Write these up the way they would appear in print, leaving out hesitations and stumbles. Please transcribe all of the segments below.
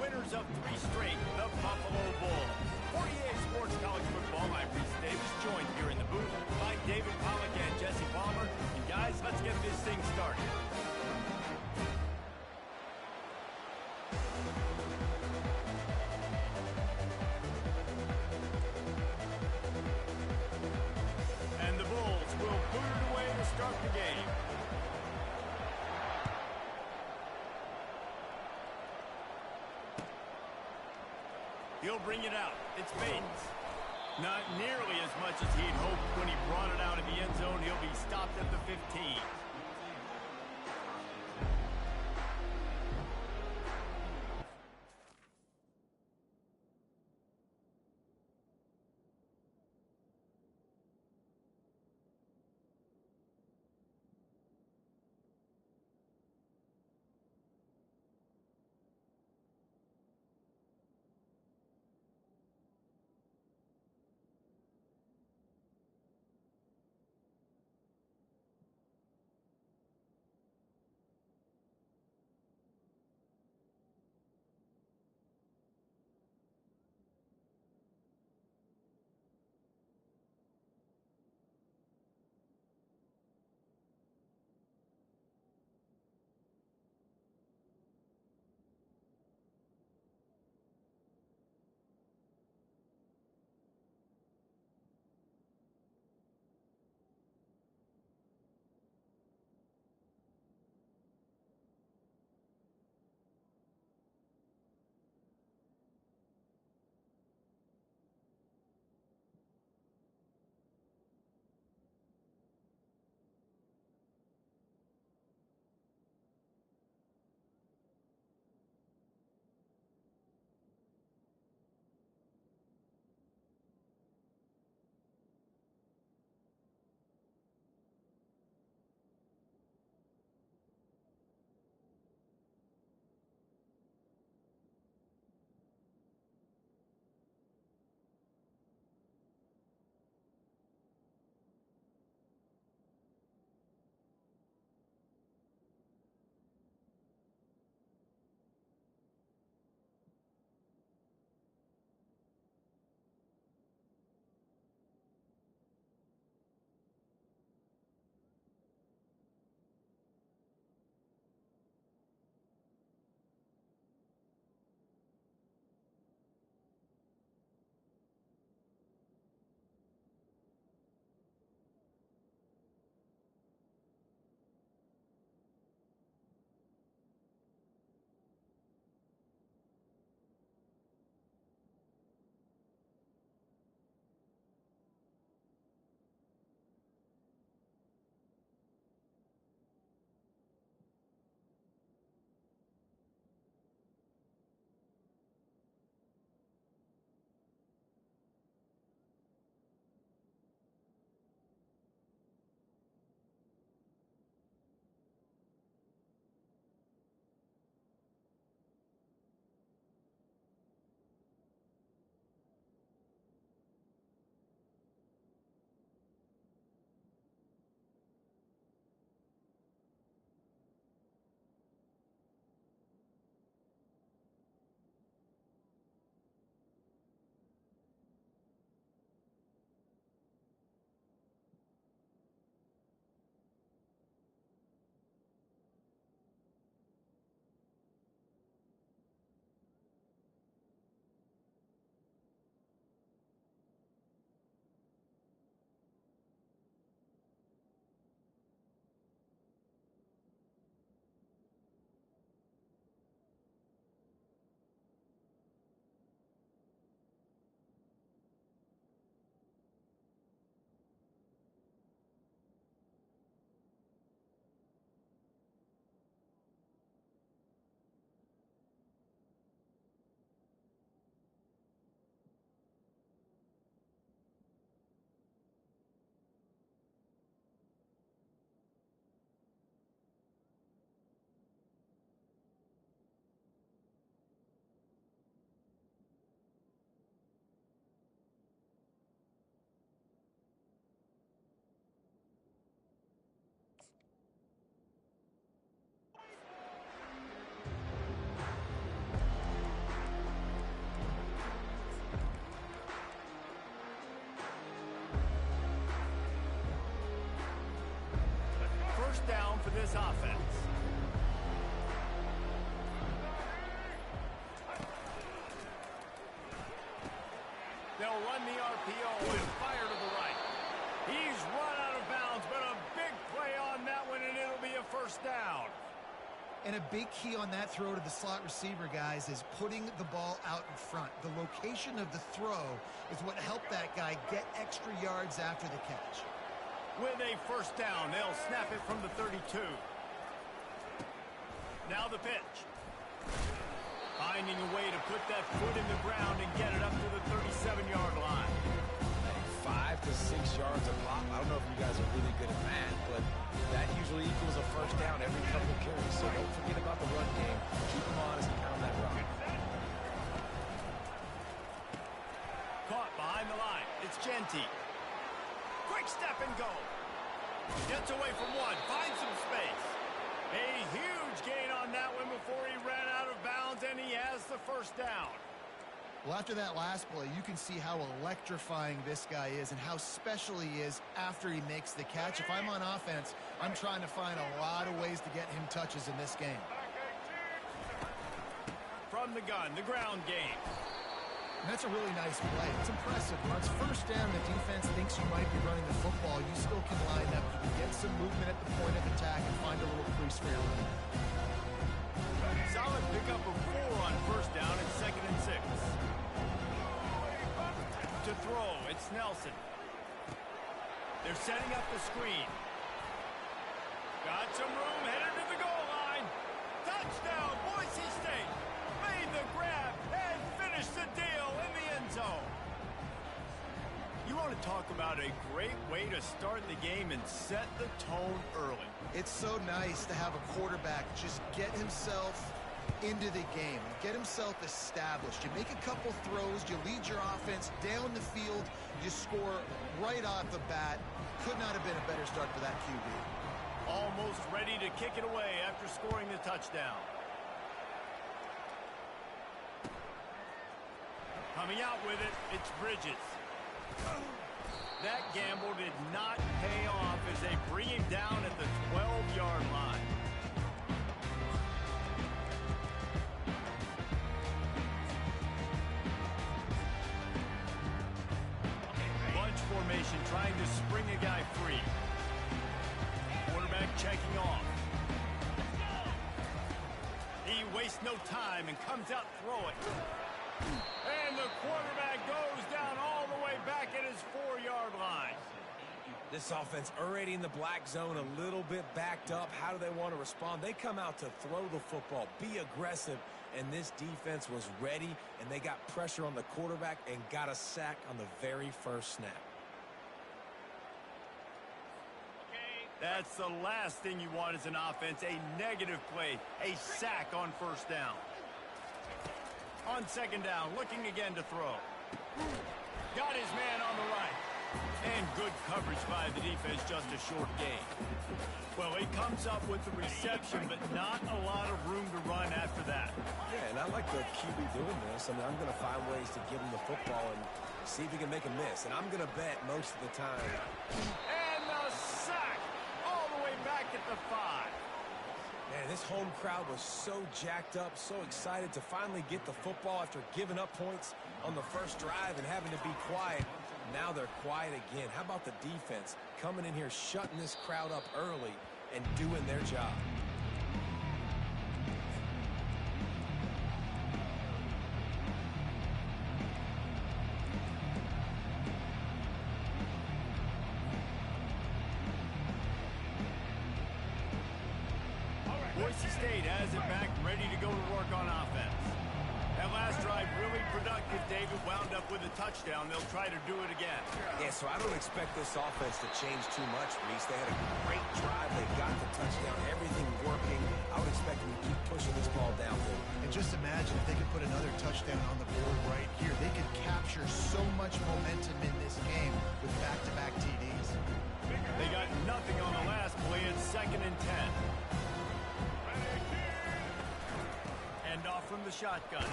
winners of 3 straight, the Buffalo Bulls. For EA Sports College Football, I'm Reese Davis, joined here in the booth by David Pollack and Jesse Palmer. And guys, let's get this thing started. And the Bulls will put it away to start the game. He'll bring it out. It's Bates. Not nearly as much as he'd hoped when he brought it out of the end zone. He'll be stopped at the 15. this offense. They'll run the RPO and fire to the right. He's run out of bounds, but a big play on that one, and it'll be a first down. And a big key on that throw to the slot receiver, guys, is putting the ball out in front. The location of the throw is what helped that guy get extra yards after the catch. With a first down, they'll snap it from the 32. Now the pitch. Finding a way to put that foot in the ground and get it up to the 37-yard line. 5 to 6 yards a pop. I don't know if you guys are really good at math, but that usually equals a first down every couple of carries. So don't forget about the run game. Keep them honest and pound that rock. Caught behind the line. It's Genty. Quick step and go. Gets away from one. Finds some space. A huge gain on that one before he ran out of bounds, and he has the first down. Well, after that last play, you can see how electrifying this guy is and how special he is after he makes the catch. If I'm on offense, I'm trying to find a lot of ways to get him touches in this game. From the gun, the ground game. And that's a really nice play. It's impressive. When it's first down, the defense thinks you might be running the football. You still can line up. You can get some movement at the point of attack and find a little crease for your run. Solid pickup of 4 on first down and 2nd and 6. To throw, it's Nelson. They're setting up the screen. Got some room, headed to the goal line. Touchdown, Boise State. Made the grab and finished the deal in the end zone. You want to talk about a great way to start the game and set the tone early. It's so nice to have a quarterback just get himself into the game, get himself established. You make a couple throws, you lead your offense down the field, you score right off the bat. Could not have been a better start for that QB. Almost ready to kick it away after scoring the touchdown. Coming out with it, it's Bridges. That gamble did not pay off as they bring him down at the 12-yard line. Bunch formation trying to spring a guy free. Quarterback checking off. He wastes no time and comes out throwing. And the quarterback goes down all the way back at his 4-yard line. This offense already in the black zone, a little bit backed up. How do they want to respond? They come out to throw the football, be aggressive, and this defense was ready, and they got pressure on the quarterback and got a sack on the very first snap. That's the last thing you want as an offense, a negative play, a sack on first down. On 2nd down, looking again to throw. Got his man on the right. And good coverage by the defense, just a short gain. Well, he comes up with the reception, but not a lot of room to run after that. Yeah, and I like the QB doing this. I mean, I'm going to find ways to give him the football and see if he can make a miss. And I'm going to bet most of the time. And the sack all the way back at the 5. Man, this home crowd was so jacked up, so excited to finally get the football after giving up points on the first drive and having to be quiet. Now they're quiet again. How about the defense coming in here, shutting this crowd up early and doing their job? Boise State has it back, ready to go to work on offense. That last drive really productive. David wound up with a touchdown. They'll try to do it again. Yeah, so I don't expect this offense to change too much, Reese. They had a great drive. They got the touchdown. Everything working. I would expect them to keep pushing this ball downfield. And just imagine if they could put another touchdown on the board right here. They could capture so much momentum in this game with back-to-back TDs. They got nothing on the last play. It's 2nd and 10. End off from the shotgun.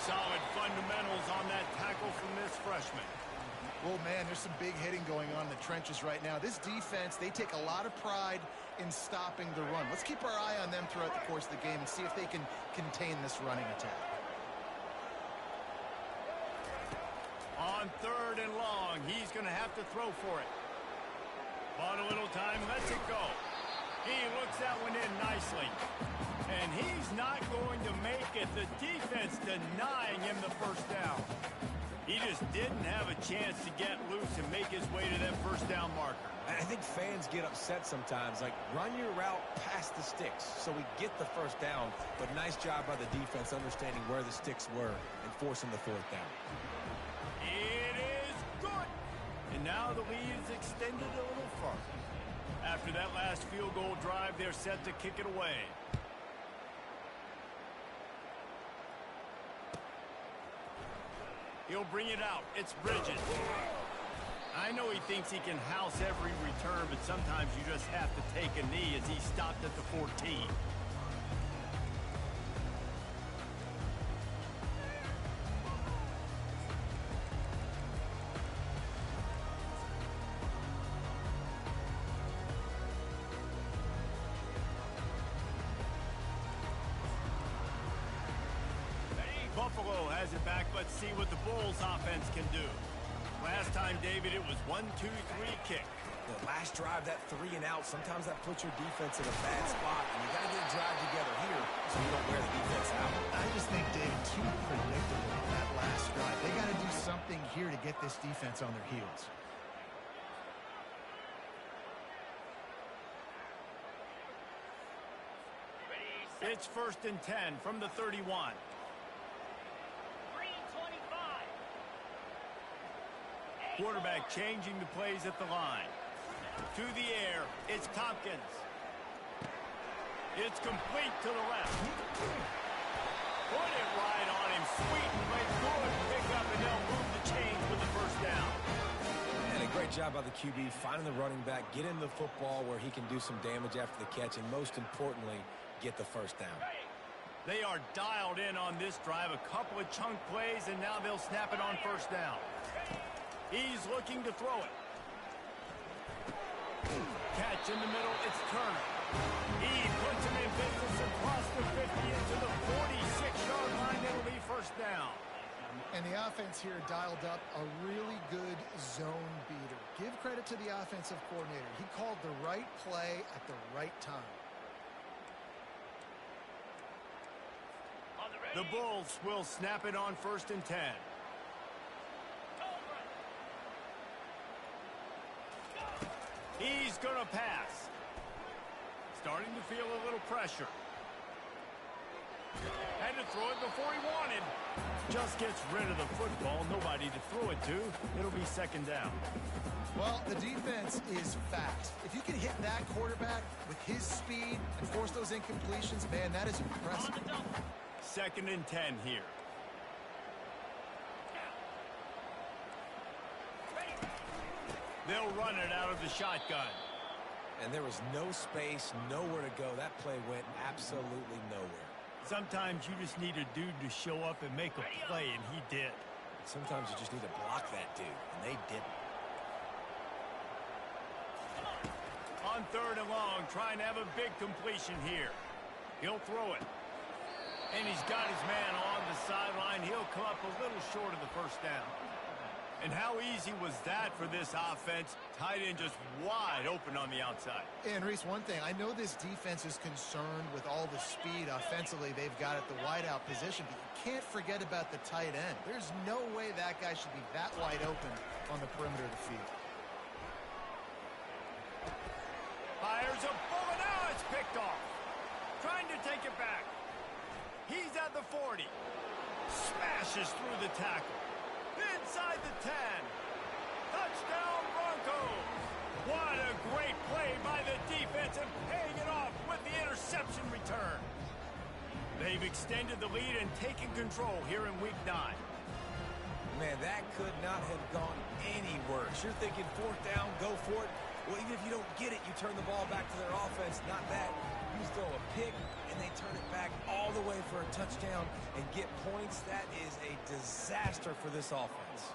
Solid fundamentals on that tackle from this freshman. Well, man, there's some big hitting going on in the trenches right now. This defense, they take a lot of pride in stopping the run. Let's keep our eye on them throughout the course of the game and see if they can contain this running attack. On 3rd and long, he's going to have to throw for it. Bought a little time, lets it go. He looks that one in nicely. And he's not going to make it. The defense denying him the first down. He just didn't have a chance to get loose and make his way to that first down marker. I think fans get upset sometimes, like run your route past the sticks so we get the first down. But nice job by the defense understanding where the sticks were and forcing the 4th down. It is good. And now the lead is extended a little further. After that last field goal drive, they're set to kick it away. He'll bring it out. It's Bridges. I know he thinks he can house every return, but sometimes you just have to take a knee as he stopped at the 14. Buffalo has it back. Let's see what the Bulls offense can do. Last time, David, it was 1-2-3 kick. The last drive, that 3 and out, sometimes that puts your defense in a bad spot, and you got to get a drive together here so you don't wear the defense out. I just think, David, too predictable that last drive. They got to do something here to get this defense on their heels. It's 1st and 10 from the 31. Quarterback changing the plays at the line. To the air, it's Tompkins. It's complete to the left. Put it right on him. Sweet play. Good pickup, and they'll move the chains with the first down. And a great job by the QB finding the running back, get him the football where he can do some damage after the catch, and most importantly, get the first down. They are dialed in on this drive. A couple of chunk plays, and now they'll snap it on first down. He's looking to throw it. Catch in the middle, it's Turner. He puts him in business across the 50 into the 46-yard line. It'll be first down. And the offense here dialed up a really good zone beater. Give credit to the offensive coordinator. He called the right play at the right time. The Bulls will snap it on 1st and 10. He's going to pass. Starting to feel a little pressure. Had to throw it before he wanted. Just gets rid of the football. Nobody to throw it to. It'll be 2nd down. Well, the defense is fast. If you can hit that quarterback with his speed and force those incompletions, man, that is impressive. 2nd and 10 here. They'll run it out of the shotgun. And there was no space, nowhere to go. That play went absolutely nowhere. Sometimes you just need a dude to show up and make a play, and he did. Sometimes you just need to block that dude, and they didn't. On 3rd and long, trying to have a big completion here. He'll throw it. And he's got his man on the sideline. He'll come up a little short of the first down. And how easy was that for this offense? Tight end just wide open on the outside. And, Reese, one thing, I know this defense is concerned with all the speed offensively they've got at the wideout position, but you can't forget about the tight end. There's no way that guy should be that wide open on the perimeter of the field. Fires a bullet. Now it's picked off. Trying to take it back. He's at the 40. Smashes through the tackle. Inside the 10. Touchdown Broncos. What a great play by the defense and paying it off with the interception return. They've extended the lead and taken control here in week 9. Man, that could not have gone any worse. You're thinking 4th down, go for it. Well, even if you don't get it, you turn the ball back to their offense. Not that. You throw a pick, and they turn it back all the way for a touchdown and get points. That is a disaster for this offense.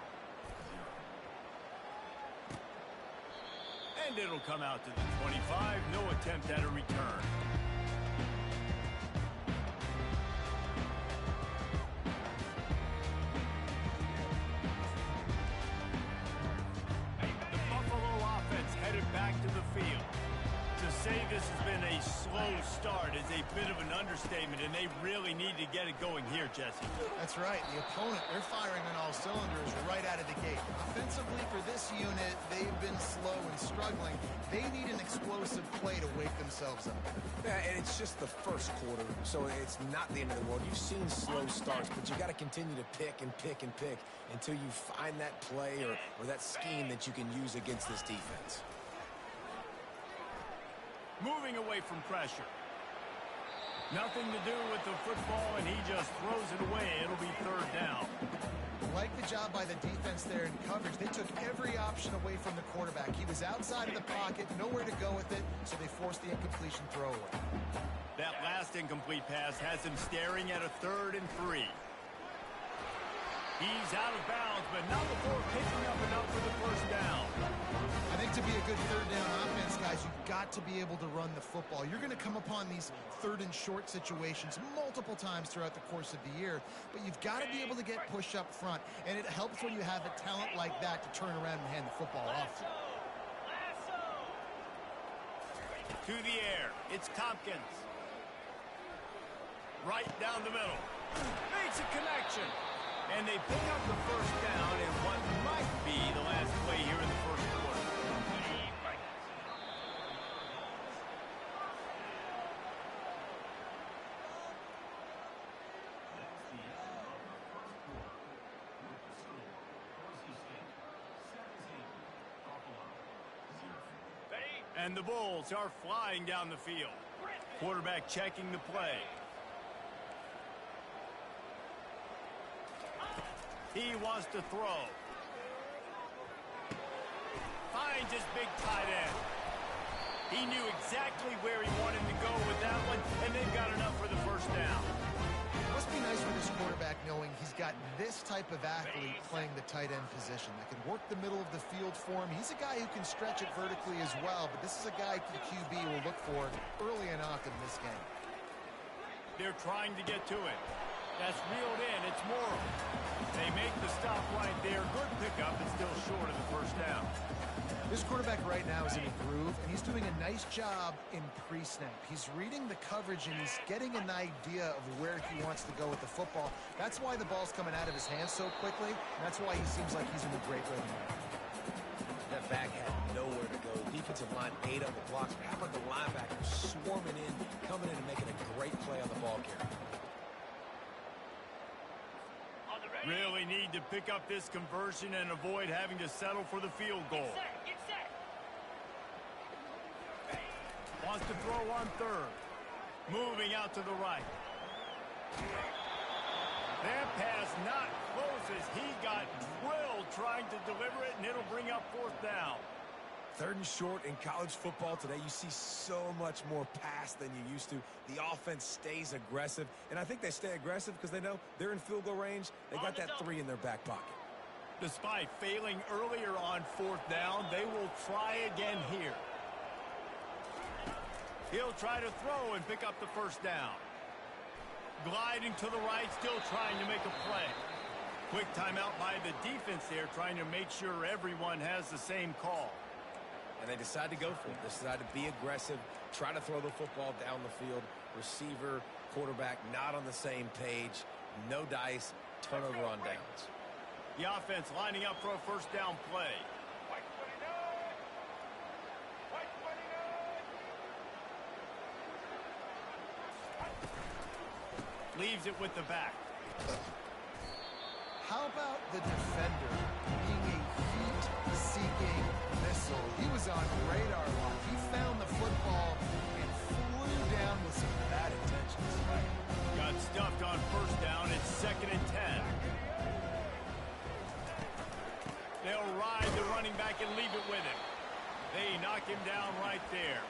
And it'll come out to the 25. No attempt at a return. The Buffalo offense headed back to the field. To say this has been a slow start is a bit of an understatement, and they really need to get it going here, Jesse. That's right. The opponent, they're firing on all cylinders right out of the gate. Offensively for this unit, they've been slow and struggling. They need an explosive play to wake themselves up. Yeah, and it's just the first quarter, so it's not the end of the world. You've seen slow starts, but you got to continue to pick and pick and pick until you find that play or that scheme that you can use against this defense. Moving away from pressure. Nothing to do with the football, and he just throws it away. It'll be third down. Like the job by the defense there in coverage. They took every option away from the quarterback. He was outside of the pocket, nowhere to go with it, so they forced the incompletion throwaway. That last incomplete pass has him staring at a 3rd and 3. He's out of bounds, but not before picking up enough for the first down. I think to be a good third down offense, guys, you've got to be able to run the football. You're going to come upon these 3rd and short situations multiple times throughout the course of the year, but you've got to be able to get push up front, and it helps when you have a talent like that to turn around and hand the football off. To the air, it's Tompkins. Right down the middle. Makes a connection. And they pick up the first down in what might be the last play here in the first quarter. And the Bulls are flying down the field. Quarterback checking the play. He wants to throw. Finds his big tight end. He knew exactly where he wanted to go with that one, and they've got enough for the first down. It must be nice for this quarterback knowing he's got this type of athlete playing the tight end position that can work the middle of the field for him. He's a guy who can stretch it vertically as well, but this is a guy the QB will look for early and often in this game. They're trying to get to it. That's reeled in. It's Morrow. They make the stop right there. Good pickup, but still short of the first down. This quarterback right now is in a groove, and he's doing a nice job in pre-snap. He's reading the coverage, and he's getting an idea of where he wants to go with the football. That's why the ball's coming out of his hands so quickly, and that's why he seems like he's in a great rhythm. That back had nowhere to go. Defensive line ate up the blocks. How about the linebacker swarming in, coming in and making a great play on the ball carrier? Really need to pick up this conversion and avoid having to settle for the field goal. Get set. Wants to throw on 3rd. Moving out to the right. That pass not close as he got drilled trying to deliver it, and it'll bring up 4th down. 3rd and short in college football today. You see so much more pass than you used to. The offense stays aggressive, and I think they stay aggressive because they know they're in field goal range. They got that 3 in their back pocket. Despite failing earlier on 4th down, they will try again here. He'll try to throw and pick up the first down. Gliding to the right, still trying to make a play. Quick timeout by the defense there, trying to make sure everyone has the same call. And they decide to go for it. They decide to be aggressive, try to throw the football down the field. Receiver, quarterback, not on the same page. No dice, turnover on downs. The offense lining up for a first down play. Leaves it with the back. How about the defender being a heat-seeking missile? He was on radar lock. He found the football and flew down with some bad intentions. Got stuffed on first down. It's 2nd and 10. They'll ride the running back and leave it with him. They knock him down right there.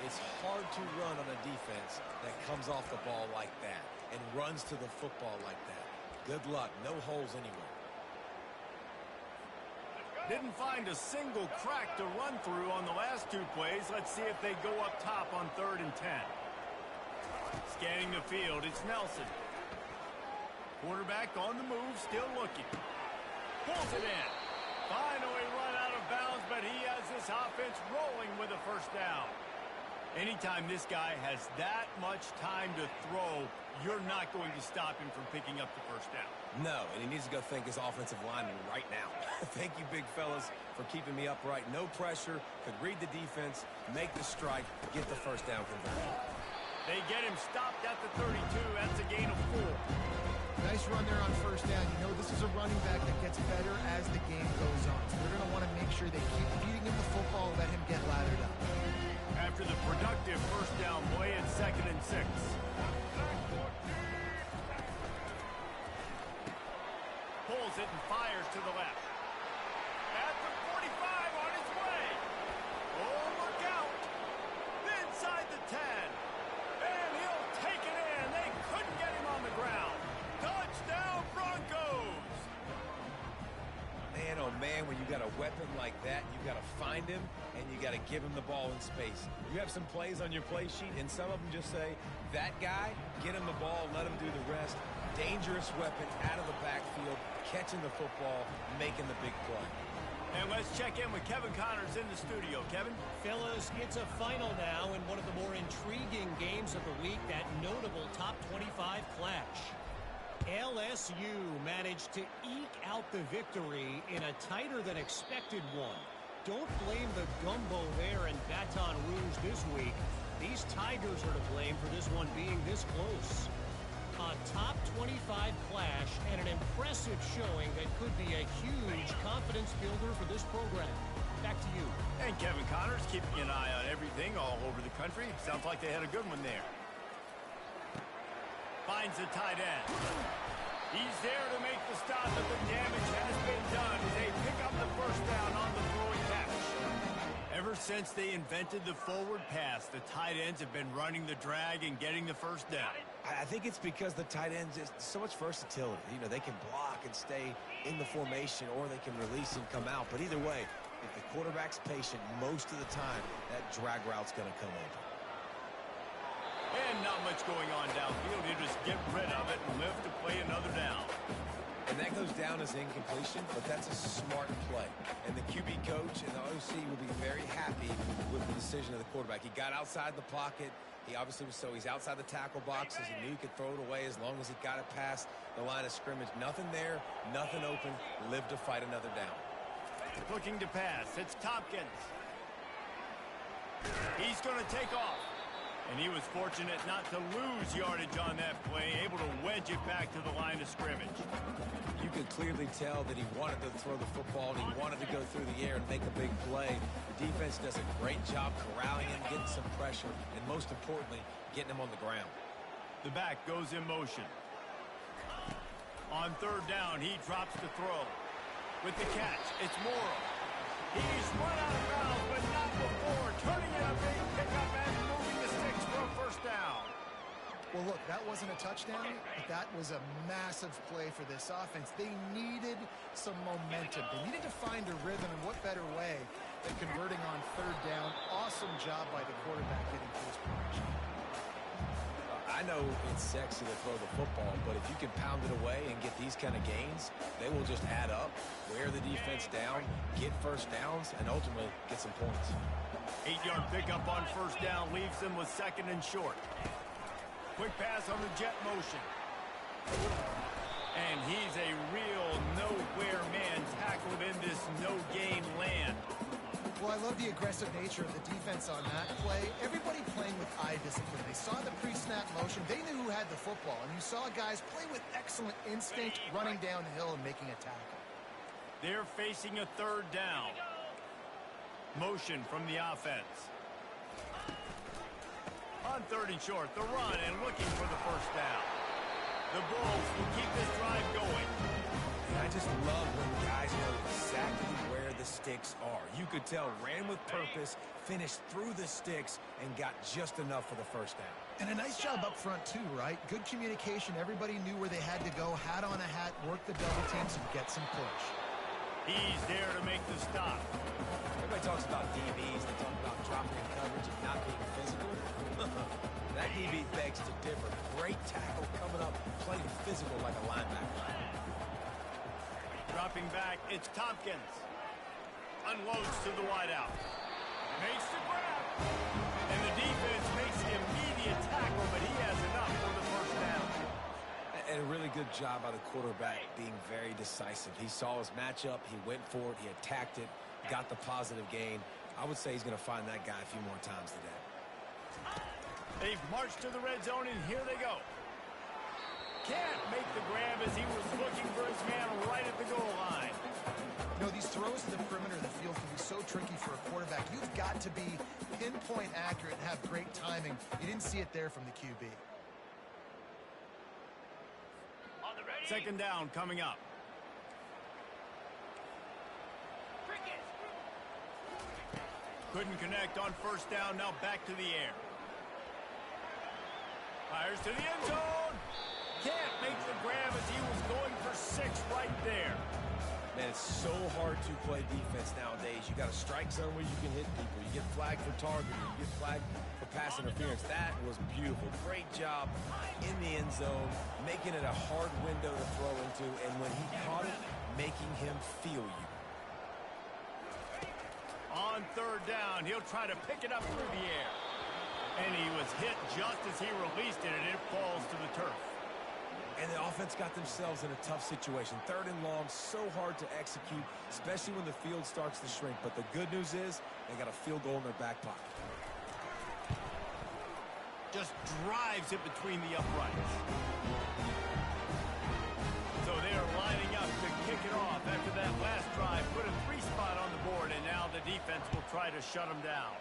It's hard to run on a defense that comes off the ball like that and runs to the football like that. Good luck. No holes anywhere. Didn't find a single crack to run through on the last 2 plays. Let's see if they go up top on 3rd and 10. Scanning the field, it's Nelson. Quarterback on the move, still looking. Pulls it in. Finally run out of bounds, but he has this offense rolling with a first down. Anytime this guy has that much time to throw, you're not going to stop him from picking up the first down. No, and he needs to go thank his offensive lineman right now. Thank you, big fellas, for keeping me upright. No pressure, could read the defense, make the strike, get the first down conversion. They get him stopped at the 32. That's a gain of 4. Nice run there on first down. You know, this is a running back that gets better as the game goes on. So they're going to want to make sure they keep feeding him the football, let him get lathered up. After the productive first down play, it's 2nd and 6. Pulls it and fires to the left. At the 45 on his way. Oh, look out. Inside the 10. And he'll take it in. They couldn't get him on the ground. Touchdown, Broncos. Man, oh man, when you got a weapon like that, you got to find him and you got to give him the ball in space. You have some plays on your play sheet, and some of them just say, that guy, get him the ball, let him do the rest. Dangerous weapon out of the backfield, catching the football, making the big play. And let's check in with Kevin Connors in the studio. Kevin? Fellas, it's a final now in one of the more intriguing games of the week, that notable top 25 clash. LSU managed to eke out the victory in a tighter than expected one. Don't blame the gumbo there in Baton Rouge this week. These Tigers are to blame for this one being this close. A top 25 clash and an impressive showing that could be a huge confidence builder for this program. Back to you. And Kevin Connors keeping an eye on everything all over the country. Sounds like they had a good one there. Finds the tight end. He's there to make the stop, but the damage has been done as they pick up the first down on the throwing catch. Ever since they invented the forward pass, the tight ends have been running the drag and getting the first down. I think it's because the tight ends is so much versatility. You know, they can block and stay in the formation, or they can release and come out. But either way, if the quarterback's patient most of the time, that drag route's going to come open. And not much going on downfield. You just get rid of it and live to play another down. And that goes down as incompletion, but that's a smart play. And the QB coach and the OC will be very happy with the decision of the quarterback. He got outside the pocket. He obviously was he's outside the tackle boxes. He knew he could throw it away as long as he got it past the line of scrimmage. Nothing there, nothing open. Live to fight another down. Looking to pass. It's Tompkins. He's going to take off. And he was fortunate not to lose yardage on that play, able to wedge it back to the line of scrimmage. You could clearly tell that he wanted to throw the football, and he wanted to go through the air and make a big play. The defense does a great job corralling him, getting some pressure, and most importantly, getting him on the ground. The back goes in motion. On 3rd down, he drops the throw. With the catch, it's Morrow. He's run out of bounds, but not before turning in a big pickup and moving the sticks for a first down. Well, look, that wasn't a touchdown, but that was a massive play for this offense. They needed some momentum. They needed to find a rhythm, and what better way than converting on 3rd down. Awesome job by the quarterback getting to his position. I know it's sexy to throw the football, but if you can pound it away and get these kind of gains, they will just add up, wear the defense down, get first downs, and ultimately get some points. 8-yard pickup on first down leaves them with 2nd and short. Quick pass on the jet motion. And he's a real nowhere man tackled in this no-gain land. Well, I love the aggressive nature of the defense on that play. Everybody playing with eye discipline. They saw the pre-snap motion. They knew who had the football. And you saw guys play with excellent instinct, running downhill and making a tackle. They're facing a 3rd down. Motion from the offense. On 3rd and short, the run and looking for the first down. The Bulls will keep this drive going. And I just love when guys know exactly where the sticks are. You could tell, ran with purpose, finished through the sticks, and got just enough for the first down. And a nice job up front, too, right? Good communication. Everybody knew where they had to go. Hat on a hat, work the double teams, and get some push. He's there to make the stop. Everybody talks about DBs. They talk about dropping in coverage and not being physical. That DB begs to differ. Great tackle coming up, playing physical like a linebacker. Dropping back, it's Tompkins. Unloads to the wideout. Makes the grab. And the defense makes the immediate tackle, but he has enough for the first down. And a really good job by the quarterback being very decisive. He saw his matchup, he went for it, he attacked it, got the positive gain. I would say he's going to find that guy a few more times today. They've marched to the red zone, and here they go. Can't make the grab as he was looking for his man right at the goal line. You know, these throws to the perimeter of the field can be so tricky for a quarterback. You've got to be pinpoint accurate and have great timing. You didn't see it there from the QB. Second down coming up. Couldn't connect on first down. Now back to the air. Fires to the end zone. Can't make the grab as he was going for 6 right there. Man, it's so hard to play defense nowadays. You got a strike zone where you can hit people. You get flagged for targeting. You get flagged for pass interference. That was beautiful. Great job in the end zone, making it a hard window to throw into, and when he caught it, making him feel you. On third down, he'll try to pick it up through the air. And he was hit just as he released it, and it falls to the turf. And the offense got themselves in a tough situation. Third and long, so hard to execute, especially when the field starts to shrink. But the good news is they got a field goal in their back pocket. Just drives it between the uprights. So they are lining up to kick it off after that last drive. Put a 3 spot on the board, and now the defense will try to shut them down.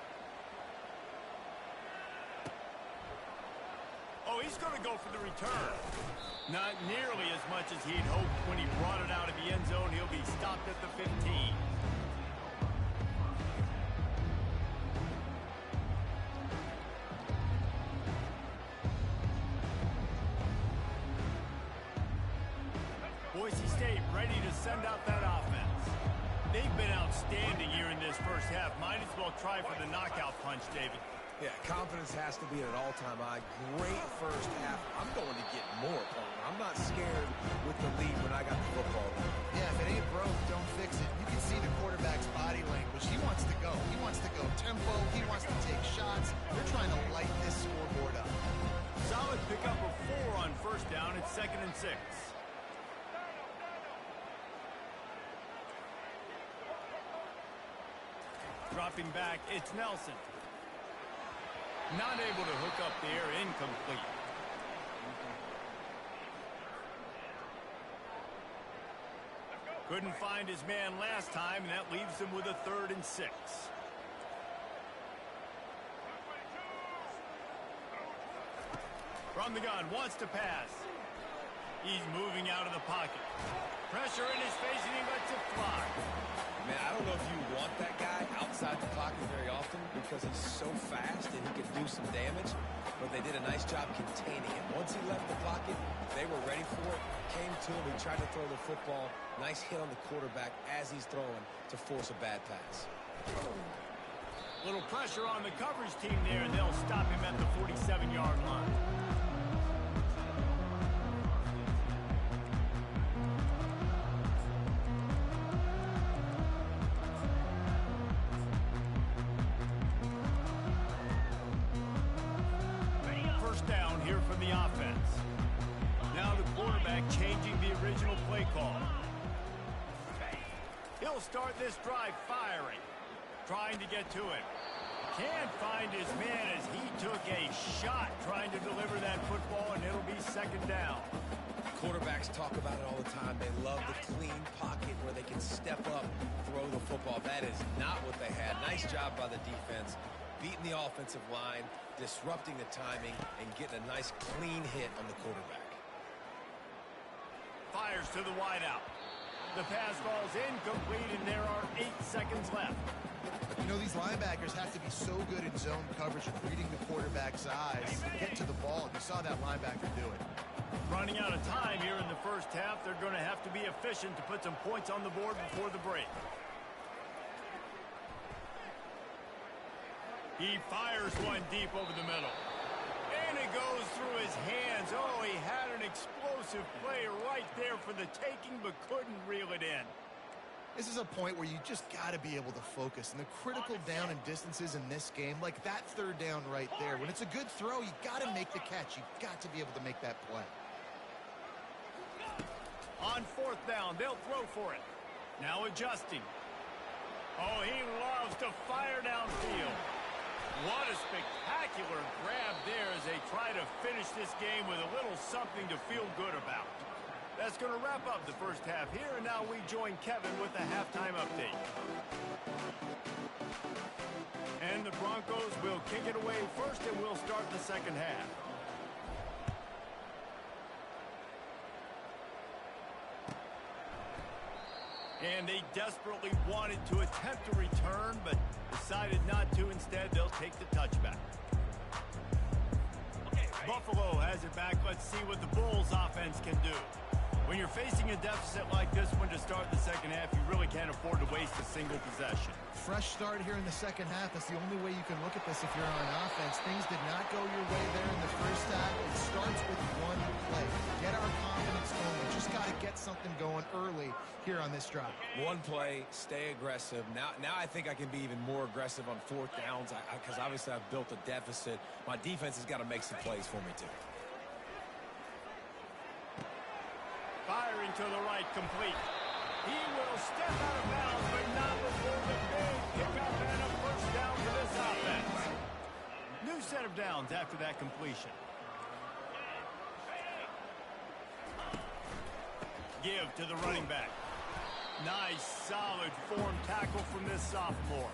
Oh, he's going to go for the return. Not nearly as much as he'd hoped when he brought it out of the end zone. He'll be stopped at the 15. Boise State ready to send out that offense. They've been outstanding here in this first half. Might as well try for the knockout punch, David. Yeah, confidence has to be at an all-time high. Great first half. I'm going to get more, Palmer. I'm not scared with the lead when I got the football. Yeah, if it ain't broke, don't fix it. You can see the quarterback's body language. He wants to go. He wants to go tempo. He wants to take shots. They're trying to light this scoreboard up. Solid pickup of 4 on first down. It's 2nd and 6. Dropping back, it's Nelson. Not able to hook up there, incomplete. Couldn't find his man last time, and that leaves him with a 3rd and 6. From the gun, wants to pass. He's moving out of the pocket. Pressure in his face, and he lets it fly. Man, I don't know if you want that guy outside the pocket very often because he's so fast and he can do some damage, but they did a nice job containing him. Once he left the pocket, they were ready for it, came to him, he tried to throw the football. Nice hit on the quarterback as he's throwing to force a bad pass. Little pressure on the coverage team there, and they'll stop him at the 47-yard line. First down here from the offense. Now the quarterback changing the original play call. He'll start this drive firing, trying to get to it. Can't find his man as he took a shot trying to deliver that football, and it'll be 2nd down. Quarterbacks talk about it all the time. They love the clean pocket where they can step up, throw the football. That is not what they had. Nice job by the defense, beating the offensive line, disrupting the timing, and getting a nice clean hit on the quarterback. Fires to the wideout. The pass falls incomplete, and there are 8 seconds left. You know, these linebackers have to be so good in zone coverage and reading the quarterback's eyes to get to the ball. You saw that linebacker do it. Running out of time here in the first half. They're going to have to be efficient to put some points on the board before the break. He fires one deep over the middle. And it goes through his hands. Oh, he had an explosive play right there for the taking, but couldn't reel it in. This is a point where you just got to be able to focus. And the critical down and distances in this game, like that third down right there, when it's a good throw, you got to make the catch. You got to be able to make that play. On fourth down, they'll throw for it. Now adjusting. Oh, he loves to fire downfield. What a spectacular grab there as they try to finish this game with a little something to feel good about. That's going to wrap up the first half here, and now we join Kevin with the halftime update. And the Broncos will kick it away first, and we'll start the second half. And they desperately wanted to attempt a return, but decided not to. Instead, they'll take the touchback. Buffalo has it back. Let's see what the Bulls offense can do. When you're facing a deficit like this one to start the second half, you really can't afford to waste a single possession. Fresh start here in the second half. That's the only way you can look at this if you're on offense. Things did not go your way there in the first half. It starts with one play. Get our confidence going. We just got to get something going early here on this drive. One play, stay aggressive. Now I think I can be even more aggressive on fourth downs because obviously I've built a deficit. My defense has got to make some plays for me too. Firing to the right, complete. He will step out of bounds, but not before the big pickup and a first down for this offense. New set of downs after that completion. Give to the running back. Nice, solid form tackle from this sophomore.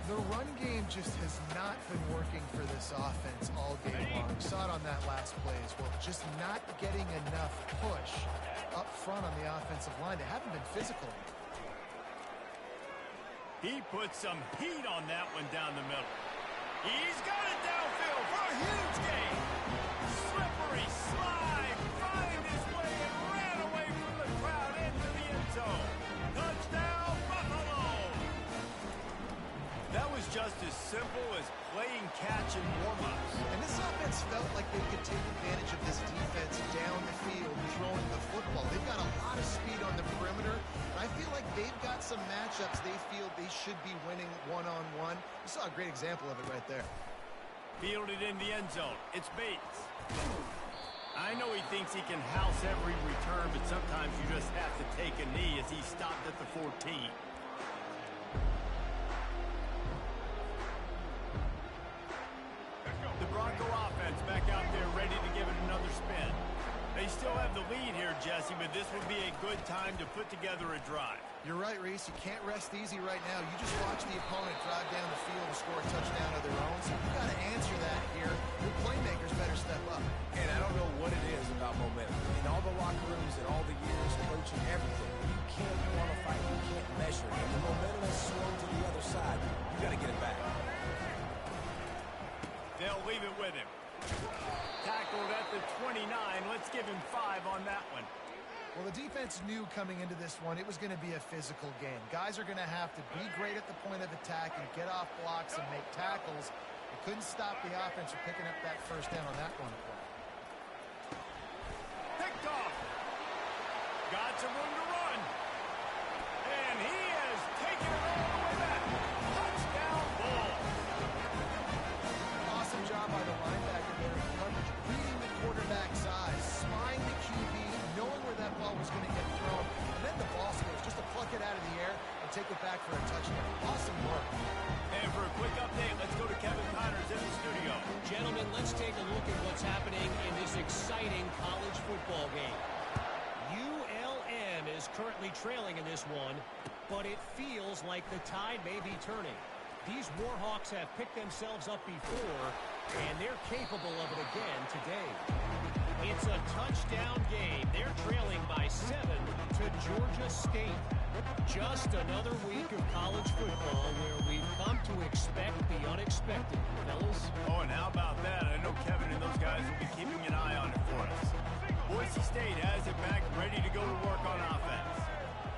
The run game just has not been working for this offense all game long. We saw it on that last play as well. Just not getting enough push up front on the offensive line. They haven't been physical. He put some heat on that one down the middle. He's got it downfield for a huge gain. Slippery slide, find his way and ran away from the crowd into the end zone. Touchdown, Buffalo! That was just as simple as playing catch and warm-ups. And this offense felt like they could take advantage of this defense down the field, throwing the football. They've got a lot of speed on the perimeter, and I feel like they've got some matchups they feel they should be winning one-on-one. You saw a great example of it right there. Fielded in the end zone. It's Bates. I know he thinks he can house every return, but sometimes you just have to take a knee as he stopped at the 14. The Bronco offense back out there ready to give it another spin. They still have the lead here, Jesse, but this would be a good time to put together a drive. You're right, Reese. You can't rest easy right now. You just watch the opponent drive down the field to score a touchdown of their own, so you've got to answer that here. Your playmakers better step up. And I don't know what it is about momentum. In all the locker rooms and all the years coaching everything, you can't quantify it, you can't measure it. And the momentum has swung to the other side. You got to get it back. They'll leave it with him. Tackled at the 29. Let's give him 5 on that one. Well, the defense knew coming into this one it was going to be a physical game. Guys are going to have to be great at the point of attack and get off blocks and make tackles. They couldn't stop the offense from picking up that first down on that one play. Picked off. Got some room to run. And he has taken it all the way back. Touchdown ball. Awesome job by the linebacker there in coverage, reading the quarterback's eyes, spying the QB, knowing where that ball was going to get thrown, and then the ball skills just to pluck it out of the air and take it back for a touchdown. Awesome work. And for a quick update, let's go to Kevin Connors in the studio. Gentlemen, let's take a look at what's happening in this exciting college football game. ULM is currently trailing in this one, but it feels like the tide may be turning. These Warhawks have picked themselves up before, and they're capable of it again today. It's a touchdown game. They're trailing by 7 to Georgia State. Just another week of college football where we've come to expect the unexpected, fellas. Oh, and how about that? I know Kevin and those guys will be keeping an eye on it for us. Boy, NC State has it back, ready to go to work on offense.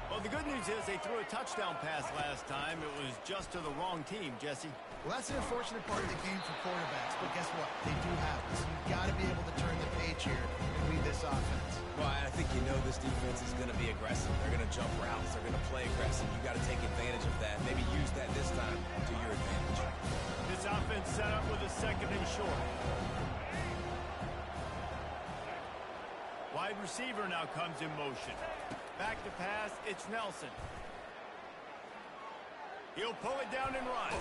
Well, the good news is they threw a touchdown pass last time. It was just to the wrong team, Jesse. Well, that's an unfortunate part of the game for quarterbacks, but guess what? They do have it. So you've got to be able to turn the page here and lead this offense. Well, I think you know this defense is going to be aggressive. They're going to jump routes. They're going to play aggressive. You got to take advantage of that. Maybe use that this time to your advantage. This offense set up with a second and short. Wide receiver now comes in motion. Back to pass, it's Nelson. He'll pull it down and run.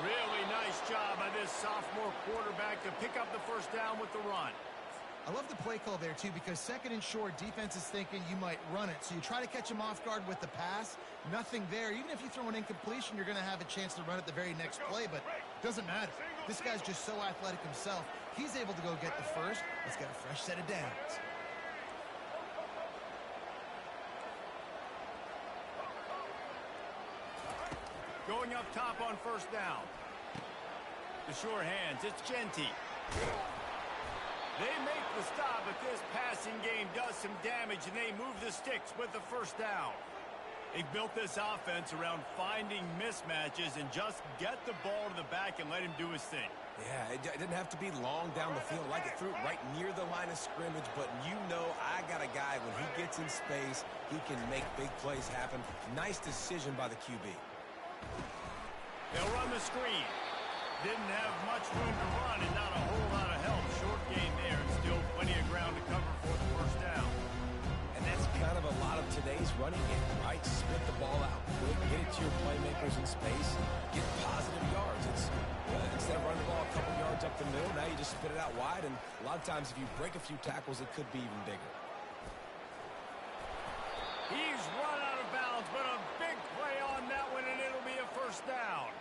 Really nice job by this sophomore quarterback to pick up the first down with the run. I love the play call there, too, because second and short, defense is thinking you might run it. So you try to catch him off guard with the pass. Nothing there. Even if you throw an incompletion, you're going to have a chance to run it the very next play, but it doesn't matter. This guy's just so athletic himself. He's able to go get the first. Let's get a fresh set of downs. Going up top on first down. The sure hands, it's Genty. They make the stop, but this passing game does some damage, and they move the sticks with the first down. They built this offense around finding mismatches and just get the ball to the back and let him do his thing. Yeah, it didn't have to be long down the field. Like it threw it right near the line of scrimmage, but you know I got a guy, when he gets in space, he can make big plays happen. Nice decision by the QB. They'll run the screen. Didn't have much room to run and not a whole lot of help. Short game there and still plenty of ground to cover for the first down. And that's kind of a lot of today's running game, right? Spit the ball out quick, get it to your playmakers in space, get positive yards. It's instead of running the ball a couple yards up the middle, now you just spit it out wide, and a lot of times if you break a few tackles, it could be even bigger. He's run out of bounds, but a big play on that one, and it'll be a first down.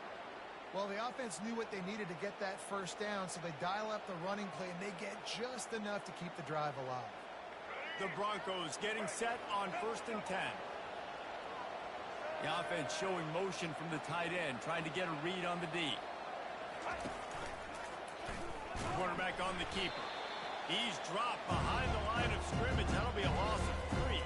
Well, the offense knew what they needed to get that first down, so they dial up the running play, and they get just enough to keep the drive alive. The Broncos getting set on 1st and 10. The offense showing motion from the tight end, trying to get a read on the D. Quarterback on the keeper. He's dropped behind the line of scrimmage. That'll be a loss of 3.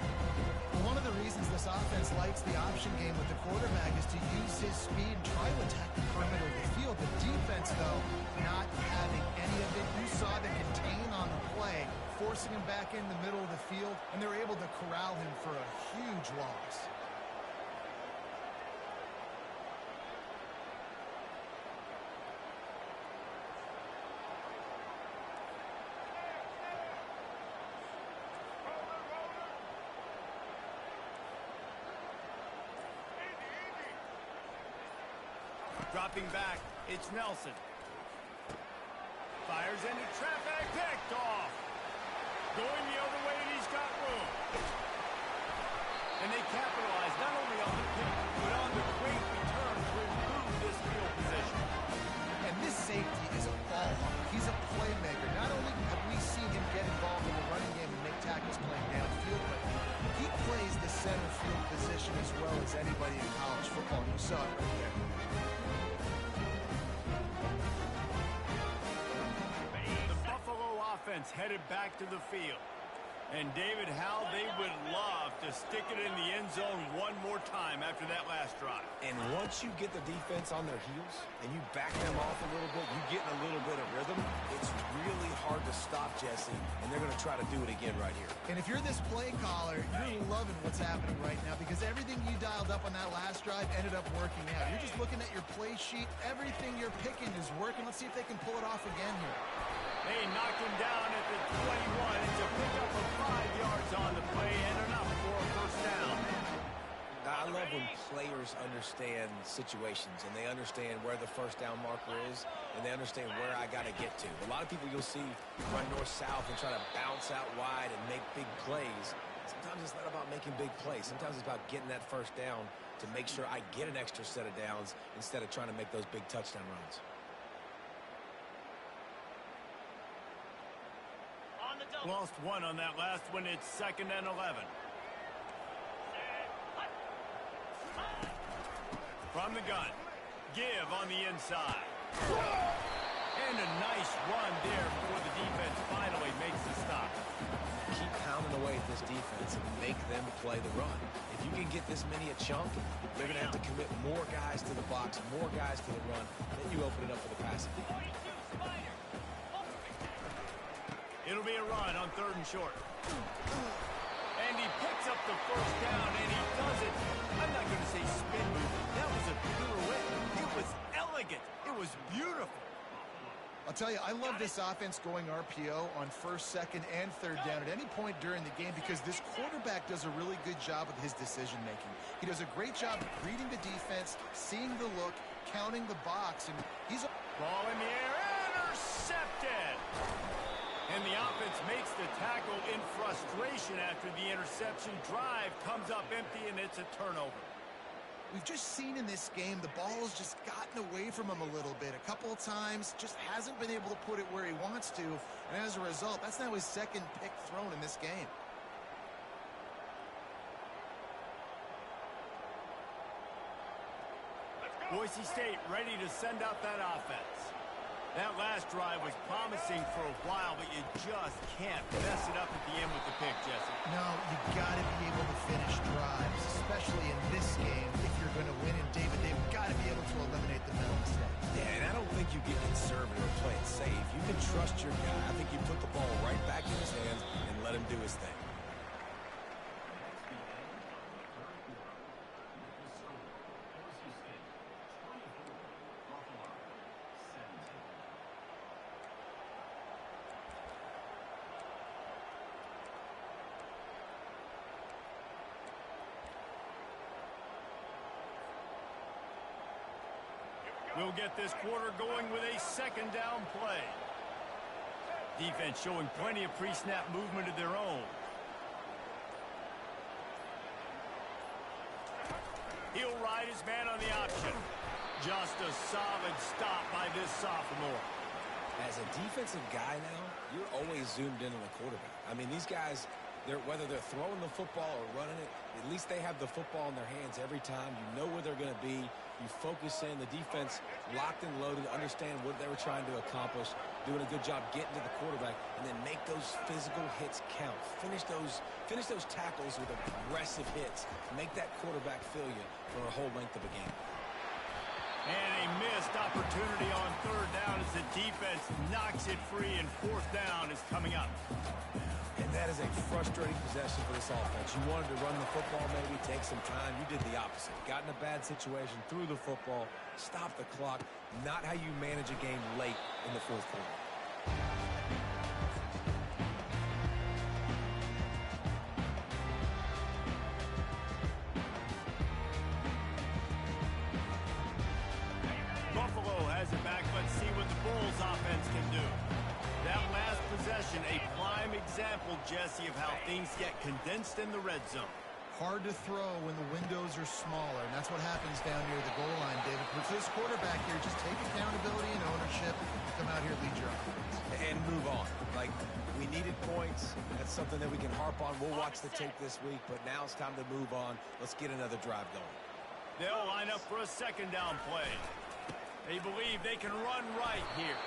Well, one of the reasons this offense likes the option game with the quarterback is to use his speed and try to attack the perimeter of the field. The defense, though, not having any of it. You saw the contain on the play, forcing him back in the middle of the field, and they're able to corral him for a huge loss. Dropping back, it's Nelson. Fires into traffic, picked off. Going the other way, and he's got room. And they capitalize not only on the pick, but on the great return to improve this field position. And this safety is a ball hawk. He's a playmaker. Not only have we seen him get involved in the running game and make tackles playing downfield, but he plays the center field position as well as anybody in college football. You saw it right there. Headed back to the field. And David, how they would love to stick it in the end zone one more time after that last drive. And once you get the defense on their heels and you back them off a little bit, you get in a little bit of rhythm, it's really hard to stop, Jesse, and they're going to try to do it again right here. And if you're this play caller, you're loving what's happening right now because everything you dialed up on that last drive ended up working out. You're just looking at your play sheet. Everything you're picking is working. Let's see if they can pull it off again here. They knocked him down at the 21. It's a pickup of 5 yards on the play and enough for a first down. I love when players understand situations and they understand where the first down marker is and they understand where I got to get to. A lot of people you'll see run north-south and try to bounce out wide and make big plays. Sometimes it's not about making big plays. Sometimes it's about getting that first down to make sure I get an extra set of downs instead of trying to make those big touchdown runs. Lost one on that last one. It's 2nd and 11. From the gun. Give on the inside. And a nice run there before the defense finally makes the stop. Keep this defense and make them play the run. If you can get this many a chunk, they're going to have to commit more guys to the box, more guys to the run, then you open it up for the passing game. It'll be a run on 3rd and short. And he picks up the first down, and he does it. I'm not going to say spin move. That was a pirouette. It was elegant. It was beautiful. I'll tell you, I love this offense going RPO on 1st, 2nd, and 3rd down at any point during the game because this quarterback does a really good job with his decision-making. He does a great job reading the defense, seeing the look, counting the box, and he's... Ball in the air, intercepted! And the offense makes the tackle in frustration after the interception. Drive comes up empty, and it's a turnover. We've just seen in this game the ball's just gotten away from him a little bit. A couple of times, just hasn't been able to put it where he wants to. And as a result, that's now his 2nd pick thrown in this game. Boise State ready to send out that offense. That last drive was promising for a while, but you just can't mess it up at the end with the pick, Jesse. No, you've got to be able to finish drives, especially in this game. If you're going to win, and David, they've got to be able to eliminate the mental mistakes. Yeah, and I don't think you get conservative or play it safe. You can trust your guy. I think you put the ball right back in his hands and let him do his thing. We'll get this quarter going with a 2nd down play. Defense showing plenty of pre-snap movement of their own. He'll ride his man on the option. Just a solid stop by this sophomore. As a defensive guy now, you're always zoomed in on the quarterback. I mean, these guys, whether they're throwing the football or running it, at least they have the football in their hands every time. You know where they're going to be. You focus in. The defense locked and loaded, understand what they were trying to accomplish, doing a good job getting to the quarterback, and then make those physical hits count. Finish those tackles with aggressive hits. Make that quarterback feel you for a whole length of a game. And a missed opportunity on 3rd down as the defense knocks it free, and 4th down is coming up. And that is a frustrating possession for this offense. You wanted to run the football, maybe take some time. You did the opposite. Got in a bad situation, threw the football, stopped the clock. Not how you manage a game late in the 4th quarter. Buffalo has it back. Let's see what the Bulls offense can do. That last possession, a prime example, Jesse, of how things get condensed in the red zone. Hard to throw when the windows are smaller, and that's what happens down near the goal line, David. But for this quarterback here, just take accountability and ownership. Come out here, lead your offense. And move on. Like, we needed points. That's something that we can harp on. We'll watch the tape this week, but now it's time to move on. Let's get another drive going. They'll line up for a 2nd down play. They believe they can run right here.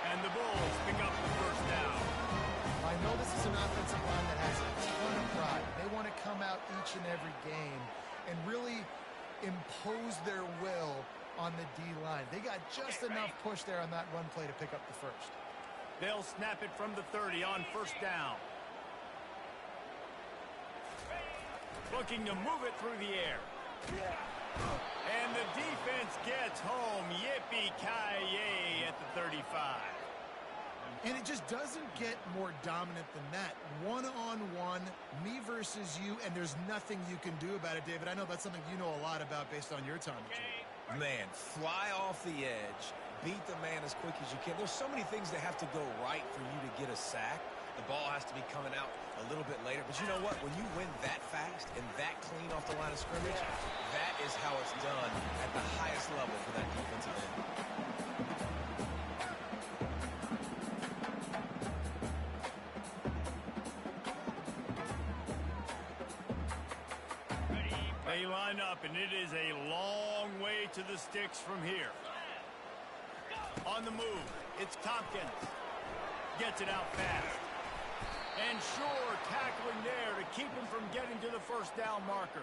And the Bulls pick up the 1st down. I know this is an offensive line that has a ton of pride. They want to come out each and every game and really impose their will on the D-line. They got just enough push there on that run play to pick up the 1st. They'll snap it from the 30 on 1st down. Looking to move it through the air. And the defense gets home. Yippee-ki-yay at the 35. And it just doesn't get more dominant than that. One-on-one, me versus you, and there's nothing you can do about it, David. I know that's something you know a lot about based on your time at Georgia. Man, fly off the edge, beat the man as quick as you can. There's so many things that have to go right for you to get a sack. The ball has to be coming out a little bit later. But you know what? When you win that fast and that clean off the line of scrimmage, that is how it's done at the highest level for that defensive end. They line up, and it is a long way to the sticks from here. On the move, it's Tompkins. Gets it out fast. And Shore tackling there to keep him from getting to the first down marker.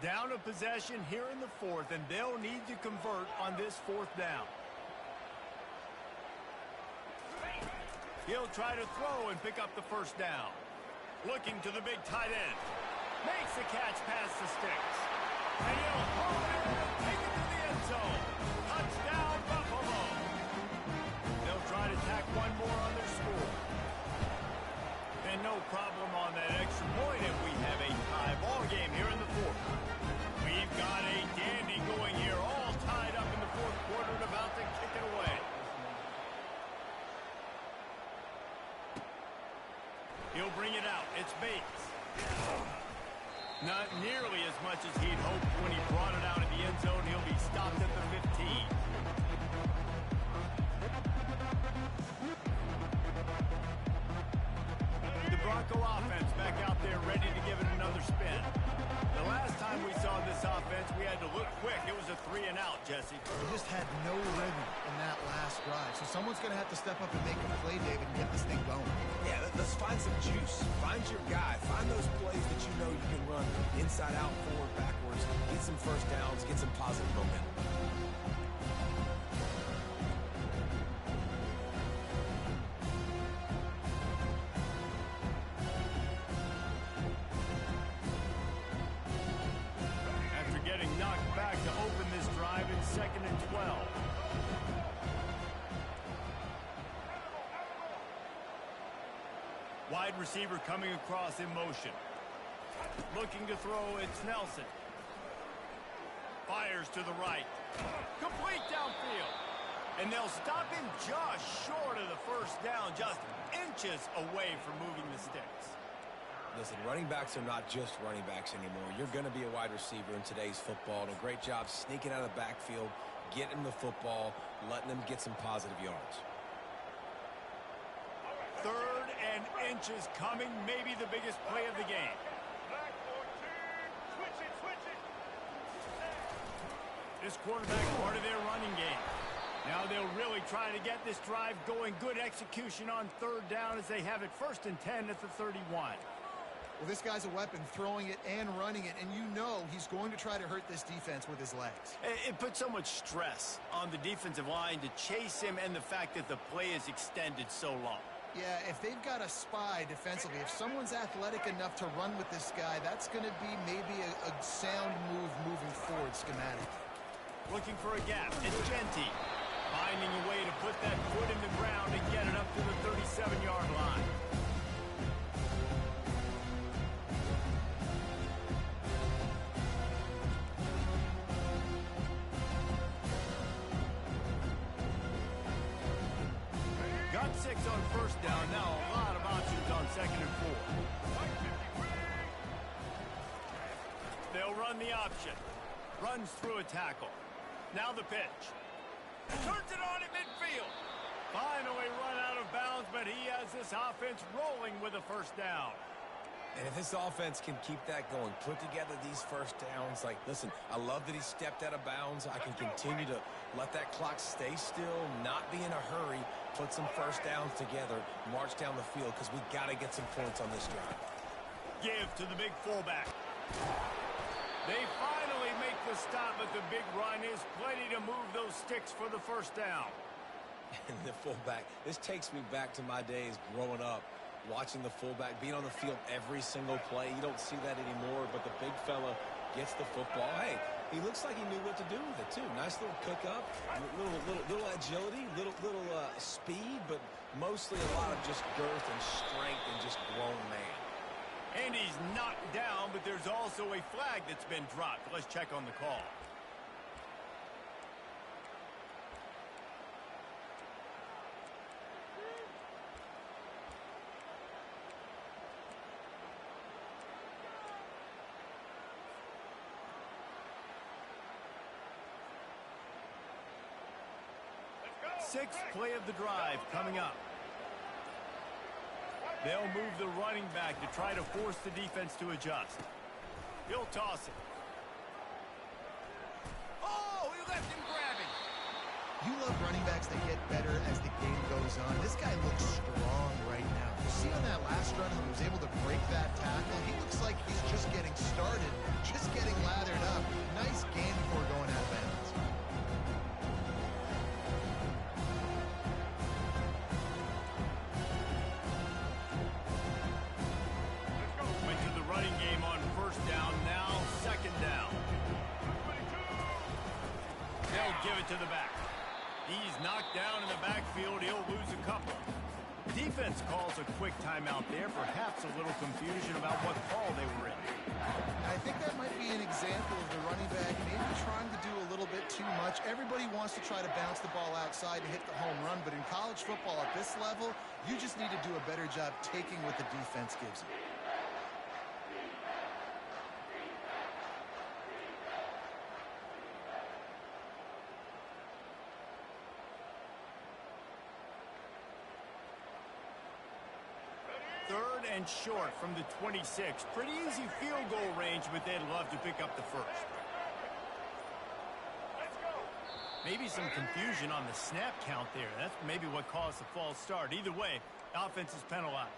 Down a possession here in the fourth, and they'll need to convert on this fourth down. He'll try to throw and pick up the first down. Looking to the big tight end. Makes the catch past the sticks. And he'll hold it and take it to the end zone. Touchdown, Buffalo. They'll try to tack one more on their score. And no problem on that extra point, and we have a tie ball game here in the fourth. We've got a dandy going here, all tied up in the fourth quarter and about to kick it away. He'll bring it out. It's Bates. Not nearly as much as he'd hoped when he brought it out of the end zone. He'll be stopped at the 15. The Bronco offense back out there ready to give it another spin. The last time we saw this offense, we had to look quick. It was a 3-and-out, Jesse. They just had no rhythm in that last drive. So someone's going to have to step up and make a play, David, and get this thing going. Yeah, let's find some juice. Find your guy. Find those plays that you know you can run inside out, forward, backwards. Get some first downs. Get some positive momentum. Second and 12. Wide receiver coming across in motion. Looking to throw, it's Nelson. Fires to the right. Complete downfield. And they'll stop him just short of the first down, just inches away from moving the sticks. Listen, running backs are not just running backs anymore. You're going to be a wide receiver in today's football. And a great job sneaking out of the backfield, getting the football, letting them get some positive yards. Third and inches coming, maybe the biggest play of the game. This quarterback part of their running game. Now they'll really try to get this drive going. Good execution on third down as they have it first and 10 at the 31. Well, this guy's a weapon, throwing it and running it, and you know he's going to try to hurt this defense with his legs. It puts so much stress on the defensive line to chase him and the fact that the play is extended so long. Yeah, if they've got a spy defensively, if someone's athletic enough to run with this guy, that's going to be maybe a sound move moving forward schematic. Looking for a gap. It's Genty. Finding a way to put that foot in the ground and get it up to the 37-yard line. Got 6 on first down. Now a lot of options on second and 4. They'll run the option. Runs through a tackle. Now the pitch. Turns it on at midfield. Finally run out of bounds, but he has this offense rolling with a first down. And if this offense can keep that going, put together these first downs, like, listen, I love that he stepped out of bounds. I can continue to let that clock stay still, not be in a hurry, put some first downs together, march down the field, because we got to get some points on this drive. Give to the big fullback. They finally make the stop, but the big run is plenty to move those sticks for the first down. And the fullback, this takes me back to my days growing up, watching the fullback being on the field every single play. You don't see that anymore, but the big fella gets the football. Hey, he looks like he knew what to do with it, too. Nice little pickup, little agility, little speed, but mostly a lot of just girth and strength and just grown man. And he's knocked down, but there's also a flag that's been dropped. Let's check on the call. Sixth play of the drive coming up. They'll move the running back to try to force the defense to adjust. He'll toss it. Oh, he left him grabbing. You love running backs that get better as the game goes on. This guy looks strong right now. You see on that last run how he was able to break that tackle? He looks like he's just getting started, just getting lathered up. Nice game before going out of bounds. Went to the running game on first down, now second down. They'll give it to the back. He's knocked down in the backfield. He'll lose a couple. Defense calls a quick timeout there. Perhaps a little confusion about what call they were in. I think that might be an example of the running back maybe trying to do a little bit too much. Everybody wants to try to bounce the ball outside and hit the home run, but in college football at this level, you just need to do a better job taking what the defense gives you. Third and short from the 26. Pretty easy field goal range, but they'd love to pick up the first. Maybe some confusion on the snap count there. That's maybe what caused the false start. Either way, offense is penalized.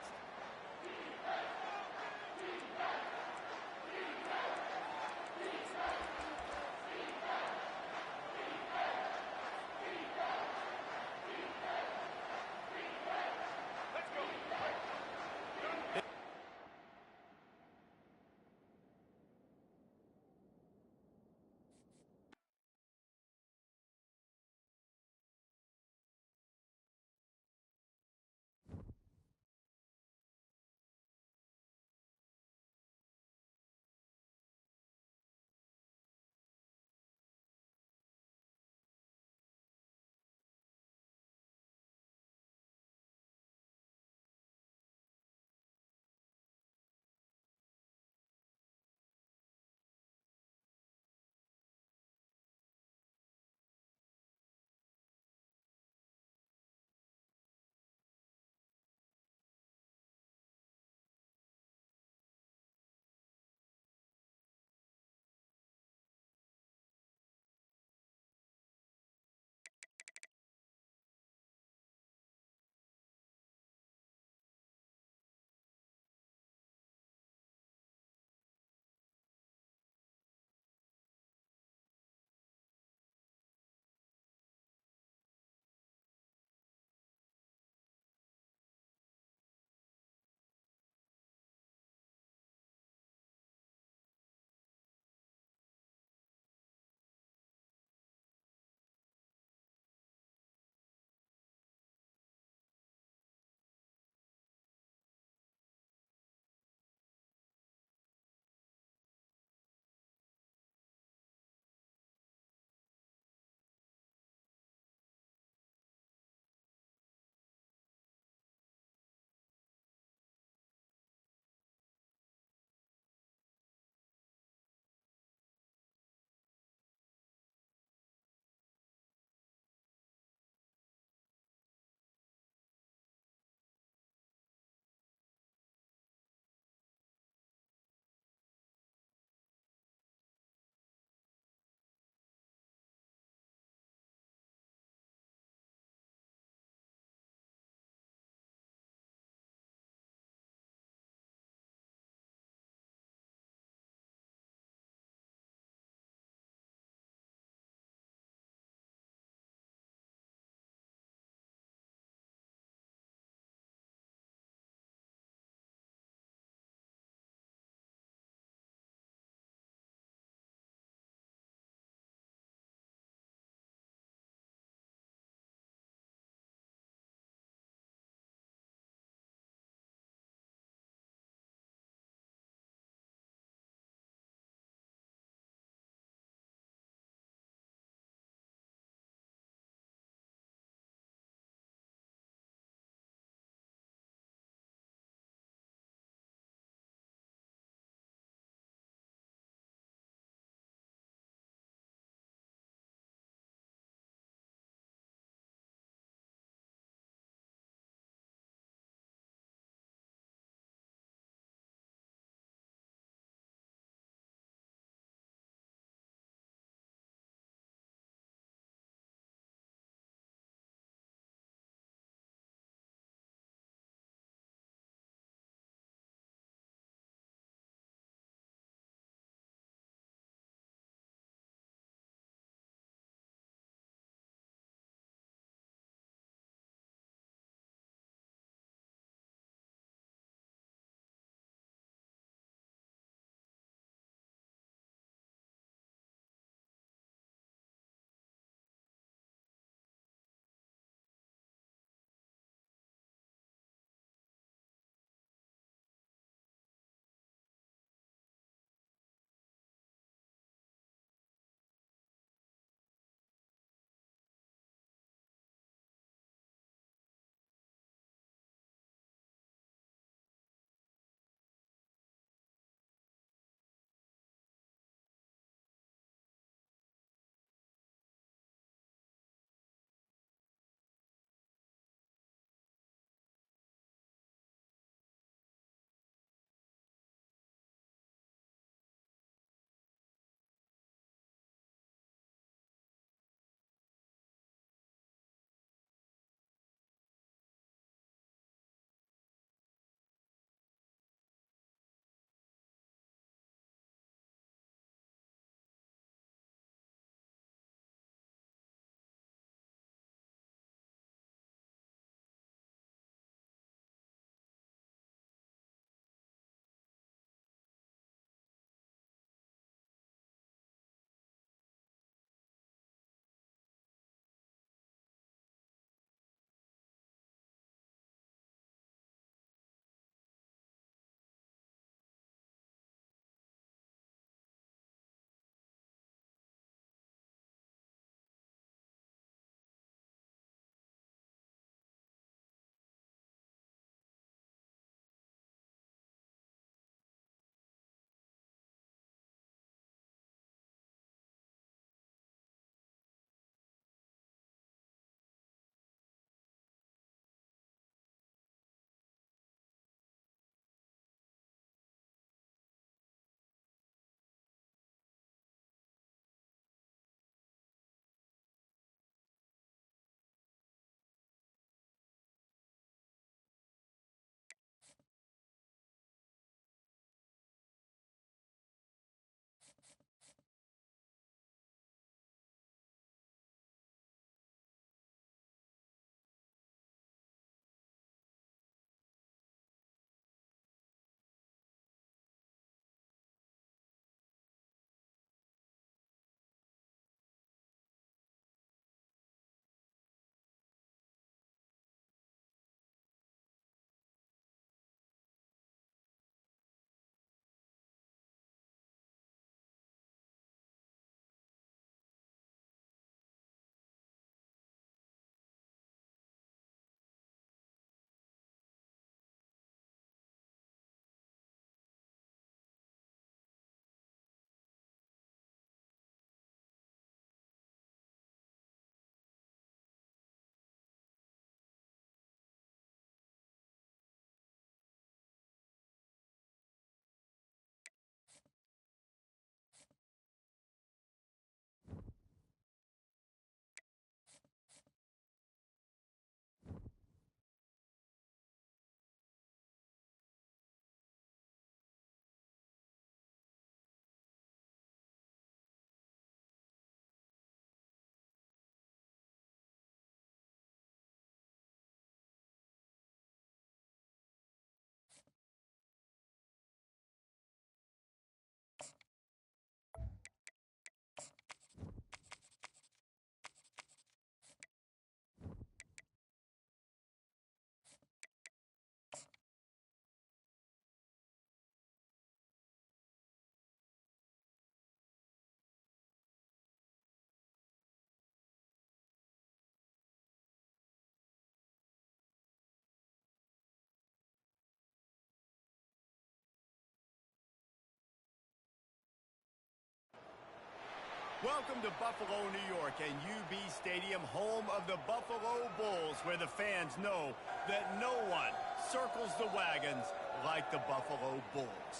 Welcome to Buffalo, New York, and UB Stadium, home of the Buffalo Bulls, where the fans know that no one circles the wagons like the Buffalo Bulls.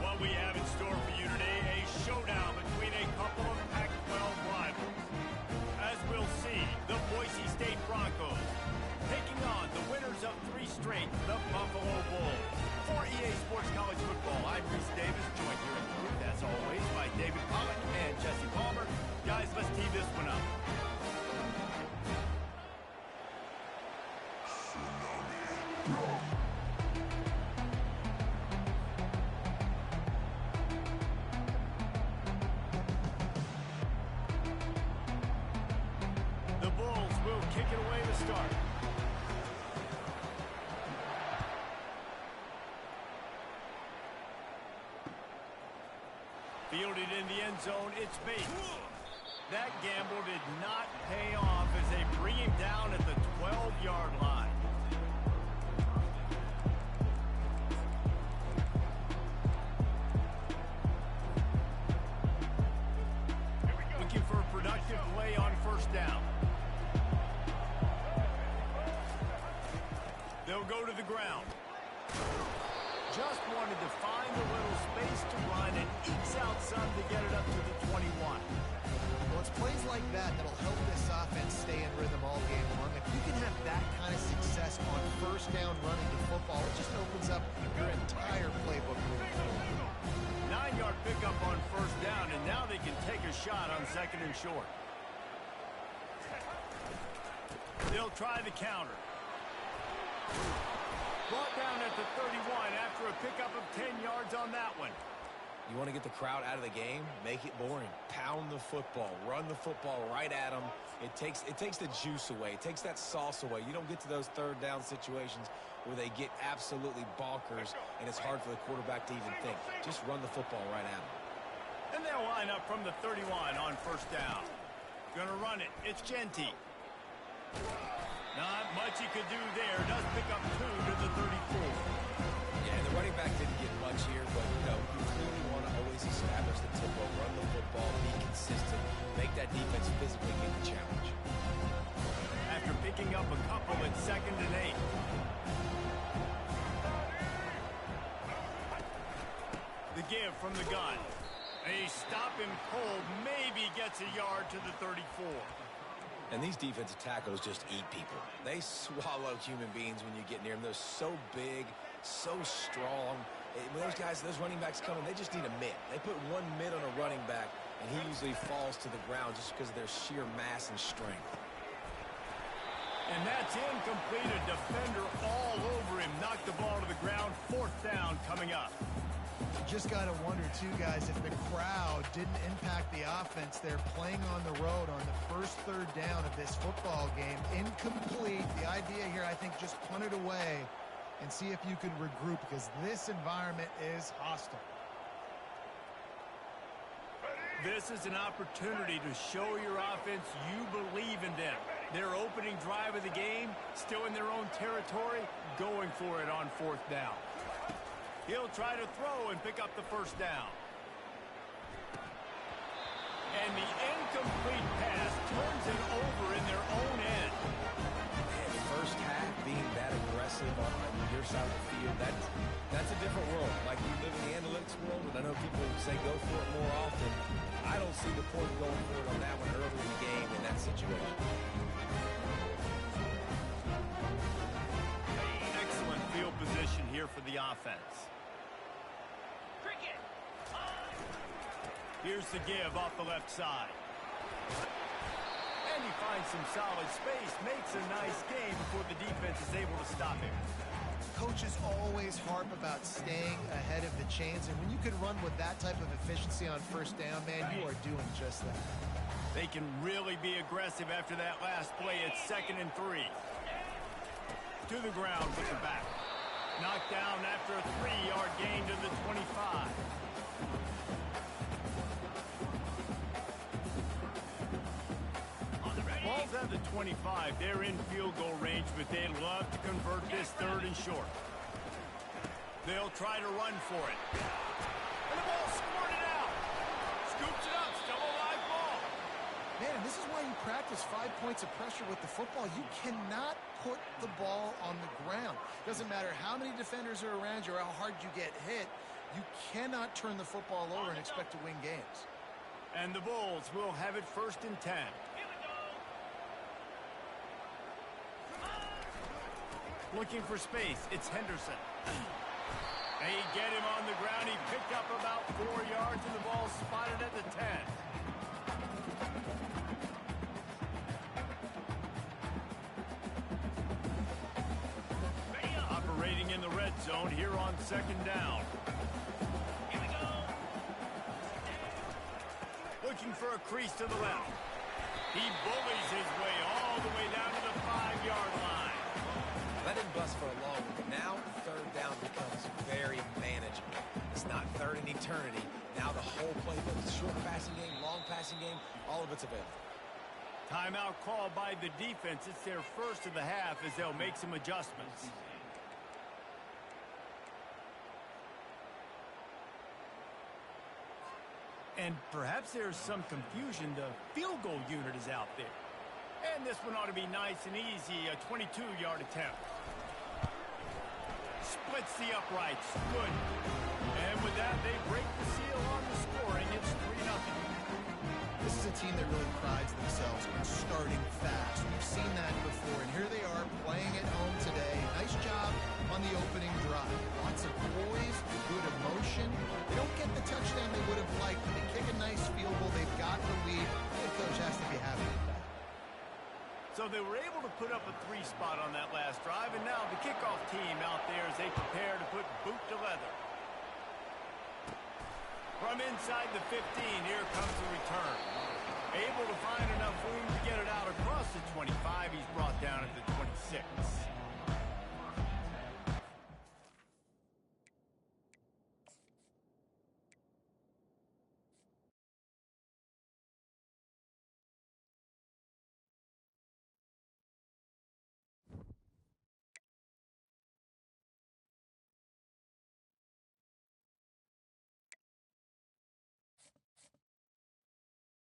What we have in store for you today, a showdown between a couple of Pac-12 rivals. As we'll see, the Boise State Broncos taking on the winners of 3 straight, the Buffalo Bulls. For EA Sports College Football, I'm Reese Davis, joined here in the booth, as always, by David Pollack and Jesse Palmer. Guys, let's tee this one up. The Bulls will kick it away to start. Fielded in the end zone, it's Bates. That gamble did not pay off as they bring him down at the 12-yard line. Looking for a productive play on first down. They'll go to the ground. Just wanted to find a little space to run and ekes out some to get it up to the 21. Well, it's plays like that that'll help this offense stay in rhythm all game long. If you can have that kind of success on first down running the football, it just opens up your entire playbook moving forward. 9-yard pickup on first down, and now they can take a shot on second and short. They'll try the counter. Brought down at the 31 after a pickup of 10 yards on that one. You want to get the crowd out of the game? Make it boring. Pound the football. Run the football right at them. It takes the juice away. It takes that sauce away. You don't get to those third down situations where they get absolutely bonkers, and it's hard for the quarterback to even think. Just run the football right at them. And they'll line up from the 31 on first down. Gonna run it. It's Genty. Not much he could do there. Does pick up 2 to the 34. Yeah, the running back didn't get much here, but, you know, you clearly want to always establish the tempo, run the football, be consistent, make that defense physically get the challenge. After picking up a couple at 2nd and 8. The give from the gun. They stop him cold, maybe gets a yard to the 34. And these defensive tackles just eat people. They swallow human beings when you get near them. They're so big, so strong. When those running backs come in, they just need a mid. They put one mid on a running back, and he usually falls to the ground just because of their sheer mass and strength. And that's incomplete. A defender all over him. Knocked the ball to the ground. 4th down coming up. Just got to wonder, too, guys, if the crowd didn't impact the offense. They're playing on the road on the first third down of this football game. Incomplete. The idea here, I think, just punt it away and see if you can regroup, because this environment is hostile. This is an opportunity to show your offense you believe in them. Their opening drive of the game, still in their own territory, going for it on 4th down. He'll try to throw and pick up the first down. And the incomplete pass turns it over in their own end. And first half being that aggressive on your side of the field, that's a different world. Like we live in the analytics world, and I know people say go for it more often. I don't see the point of going for it on that one early in the game in that situation. Excellent field position here for the offense. Here's the give off the left side. And he finds some solid space, makes a nice game before the defense is able to stop him. Coaches always harp about staying ahead of the chains, and when you can run with that type of efficiency on first down, man, you are doing just that. They can really be aggressive after that last play. It's 2nd and 3. To the ground with the back. Knocked down after a 3-yard gain to the 25. Ball's at the 25. They're in field goal range, but they'd love to convert this 3rd and short. They'll try to run for it. And the ball squirted out. Scoops it up. Still a live ball. Man, and this is why you practice 5 points of pressure with the football. You cannot put the ball on the ground. Doesn't matter how many defenders are around you or how hard you get hit. You cannot turn the football over and expect to win games. And the Bulls will have it 1st and 10. Looking for space. It's Henderson. They get him on the ground. He picked up about 4 yards, and the ball spotted at the 10. Operating in the red zone here on 2nd down. Here we go. Looking for a crease to the left. He bullies his way all the way down to the 5-yard line. Let him bust for a long one. Now 3rd down becomes very manageable. It's not 3rd and eternity. Now the whole playbook, short passing game, long passing game, all of it's available. Timeout called by the defense. It's their first of the half as they'll make some adjustments. And perhaps there's some confusion. The field goal unit is out there. And this one ought to be nice and easy, a 22-yard attempt. Splits the uprights. Good. And with that, they break the seal on the scoring. It's 3-0. This is a team that really prides themselves on starting fast. We've seen that before, and here they are playing at home today. Nice job on the opening drive. Lots of poise, good emotion. They don't get the touchdown they would have liked, but they kick a nice field goal. They've got the lead. The coach has to be happy with that. So they were able to put up a 3 spot on that last drive, and now the kickoff team out there as they prepare to put boot to leather. From inside the 15, here comes the return. Able to find enough room to get it out across the 25. He's brought down at the 26.